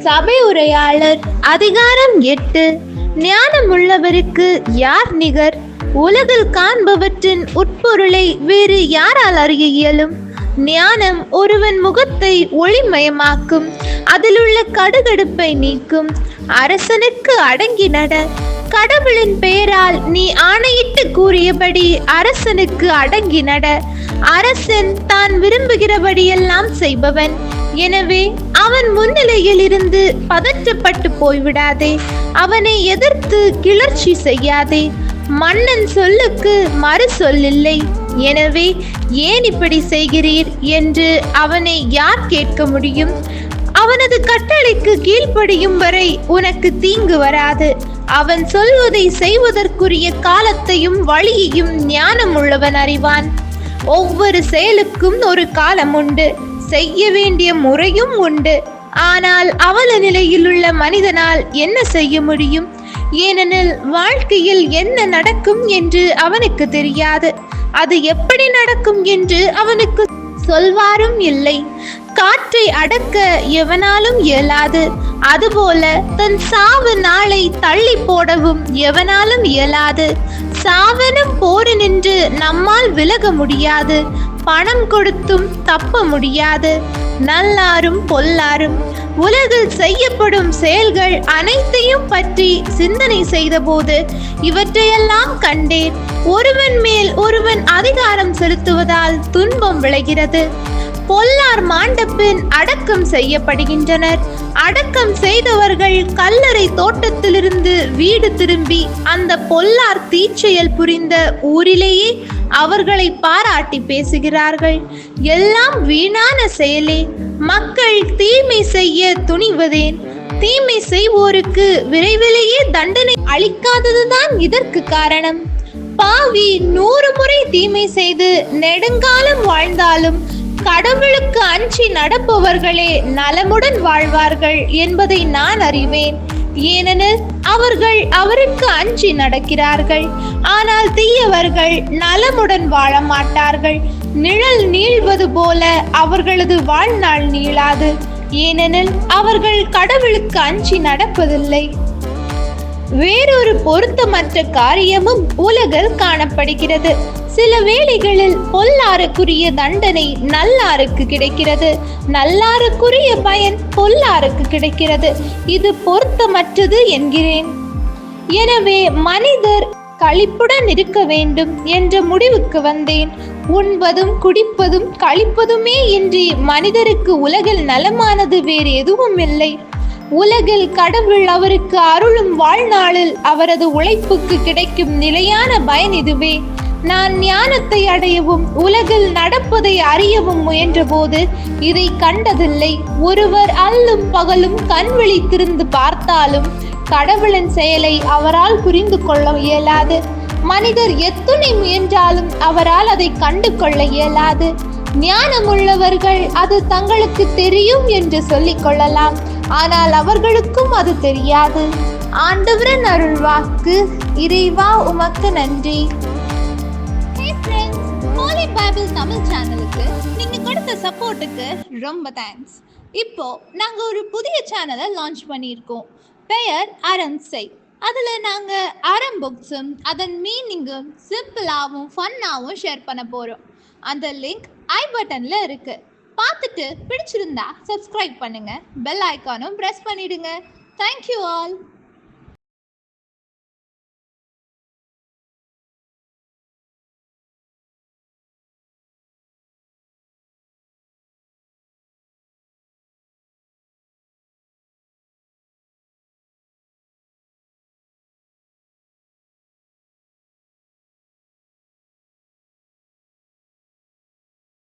சபை உரையாளர் அதிகாரம் 8. ஞானமுள்ளவருக்கு யார் நிகர்? உலகில் காண்பவற்றின் உட்பொருளை வேறு யாரால் அறிய இயலும்? ஞானம் ஒருவன் முகத்தை ஒளிமயமாக்கும், அதிலுள்ள கடுகடுப்பை நீக்கும். அரசனுக்கு அடங்கி நட. கடவுளின் பெயரால் நீ ஆணையிட்டு கூறியபடி அரசனுக்கு அடங்கி நட. அரசன் தான் விரும்புகிறபடியெல்லாம் செய்பவன். எனவே அவன் முன்னிலையில் இருந்து பதற்றப்பட்டு போய்விடாதே. அவனை எதிர்த்து கிளர்ச்சி செய்யாதே. மன்னன் சொல்லுக்கு மறு சொல்லில்லை. எனவே ஏன் இப்படி செய்கிறீர் என்று அவனை யார் கேட்க முடியும்? அவனது கட்டளைக்கு கீழ்ப்படியும் வரை உனக்கு தீங்கு வராது. அவன் சொல்வதை செய்வதற்குரிய காலத்தையும் வழியையும் ஞானம் உள்ளவன் அறிவான். ஒவ்வொரு செயலுக்கும் ஒரு காலம் உண்டு, செய்ய வேண்டிய முறையும் உண்டு. ஆனால் அவல நிலையில் உள்ள மனிதனால் என்ன செய்ய முடியும்? ஏனெனில் வாழ்க்கையில் என்ன நடக்கும் என்று அவனுக்கு தெரியாது. அது எப்படி நடக்கும் என்று அவனுக்கு சொல்வாரும் இல்லை. காற்றை அடக்க எவனாலும் இயலாது. அதுபோல தன் சாவு நாளை தள்ளி போடவும் எவனாலும் இயலாது. சாவனும் போரு நின்று நம்மால் விலக முடியாது. பணம் கொடுத்தும் தப்ப முடியாது. நல்லாரும் பொல்லாரும் உலகில் செய்யப்படும் செயல்கள் அனைத்தையும் பற்றி சிந்தனை செய்தபோது இவற்றையெல்லாம் கண்டேன். ஒருவன் மேல் ஒருவன் அதிகாரம் செலுத்துவதால் துன்பம் விளைகிறது. பொல்லார் மாண்டபின் அடக்கம் செய்யப்படுகின்றனர். அடக்கம் செய்தவர்கள் கல்லறை தோட்டத்திலிருந்து வீடு திரும்பி அந்த பொல்லார் தீச்செயல் புரிந்த ஊரிலேயே அவர்களை பாராட்டி பேசுகிறார்கள். எல்லாம் வீணான செயலே. மக்கள் தீமை செய்ய துணிவதேன்? தீமை செய்வோருக்கு விரைவிலேயே தண்டனை அளிக்காததுதான் இதற்கு காரணம். பாவி 100 முறை தீமை செய்து நெடுங்காலம் வாழ்ந்தாலும் கடவுளுக்கு அஞ்சி நடப்பவர்களே நலமுடன் வாழ்வார்கள் என்பதை நான் அறிவேன். ஏனெனில் அவர்கள் அவருக்கு அஞ்சி நடக்கிறார்கள். ஆனால் தீயவர்கள் நலமுடன் வாழ மாட்டார்கள். நிழல் நீள்வது போல அவர்களது வாழ்நாள் நீளாது. ஏனெனில் அவர்கள் கடவுளுக்கு அஞ்சி நடப்பதில்லை. வேறொரு பொருத்தமற்ற காரியமும் உலகில் காணப்படுகிறது. சில வேளைகளில் பொல்லாருக்குரிய தண்டனை நல்லாருக்கு கிடைக்கிறது. நல்லாருக்குரிய பயன் பொல்லாருக்கு கிடைக்கிறது. இது பொருத்தமற்றது என்கிறேன். எனவே மனிதர் களிப்புடன் இருக்க வேண்டும் என்ற முடிவுக்கு வந்தேன். உண்பதும் குடிப்பதும் களிப்பதுமே இன்றி மனிதருக்கு உலகில் நலமானது வேறு எதுவும் இல்லை. உலகில் கடவுள் அவருக்கு அருளும் வாழ்நாளில் அவரது உழைப்புக்கு கிடைக்கும் நிலையான பயன் இதுவே. நான் ஞானத்தை அடையவும் உலகில் நடப்பதை அறியவும் முயன்றபோது இதை கண்டதில்லை. ஒருவர் அல்லும் பகலும் கண் விழித்திருந்து பார்த்தாலும் கடவுளின் செயலை அவரால் புரிந்து கொள்ள இயலாது. மனிதர் எத்துணை முயன்றாலும் அவரால் அதை கண்டு கொள்ள இயலாது. ஞானமுள்ளவர்கள் அது தங்களுக்கு தெரியும் என்று சொல்லிக் கொள்ளலாம். ஆனால் அவர்களுக்கும் அது தெரியாது. ஆண்டவரின் அருள்வாக்கு. இறைவா உமக்கு நன்றி. ஹோலி பைபிள் தமிழ் சேனலுக்கு நீங்க கொடுத்த சப்போர்ட்டுக்கு ரொம்ப தேங்க்ஸ். இப்போ நாங்க ஒரு புதிய சேனலை லான்ச் பண்ணியிருக்கோம். பெயர் அறம் செய். அதில் நாங்கள் அறம் புக்ஸும் அதன் மீனிங்கும் சிம்பிளாகவும் ஃபன்னாகவும் ஷேர் பண்ண போகிறோம். அந்த லிங்க் ஐ பட்டனில் இருக்குது. பார்த்துட்டு பிடிச்சிருந்தா சப்ஸ்கிரைப் பண்ணுங்கள். பெல் ஐக்கானும் ப்ரெஸ் பண்ணிவிடுங்க. Thank you all.